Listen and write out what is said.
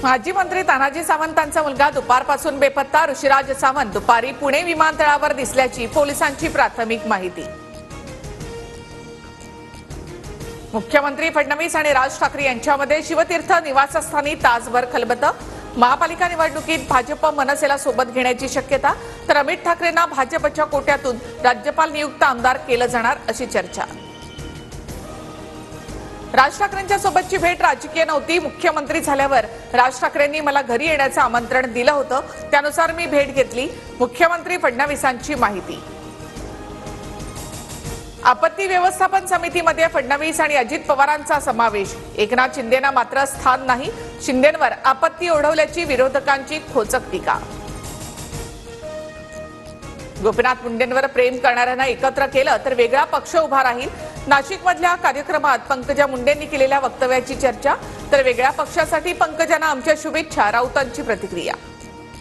माजी मंत्री तानाजी सावंतांचा मुलगा दुपारपासून बेपत्ता। ऋषिराज सावंत दुपारी पुणे विमानतळावर दिसल्याची पोलिसांची प्राथमिक माहिती। मुख्यमंत्री फडणवीस आणि राज ठाकरे यांच्यामध्ये शिवतीर्थ निवासस्थानी तासभर खलबतं। महापालिका निवडणुकीत भाजप मनसेला सोबत घेण्याची शक्यता, तर अमित ठाकरेंना भाजपच्या कोट्यातून राज्यपाल नियुक्त आमदार केलं जाणार अशी चर्चा। राज ठाकरेंच्या सोबतची भेट राजकीय नव्हती। मुख्यमंत्री झाल्यावर राज ठाकरेंनी मला घरी येण्याचं आमंत्रण दिलं होतं, त्यानुसार मी भेट घेतली। मुख्यमंत्री फडणवीसांची माहिती। आपत्ती व्यवस्थापन समितीमध्ये फडणवीस आणि अजित पवारांचा समावेश। एकनाथ शिंदेंना मात्र स्थान नाही। शिंदेंवर आपत्ती ओढवल्याची विरोधकांची खोचक टीका। गोपीनाथ मुंडेंवर प्रेम करणाऱ्यांना एकत्र केलं तर वेगळा पक्ष उभा राहील। नाशिकमधल्या कार्यक्रमात पंकजा मुंडेंनी केलेल्या वक्तव्याची चर्चा, तर वेगळ्या पक्षासाठी पंकजांना आमच्या शुभेच्छा, राऊतांची प्रतिक्रिया।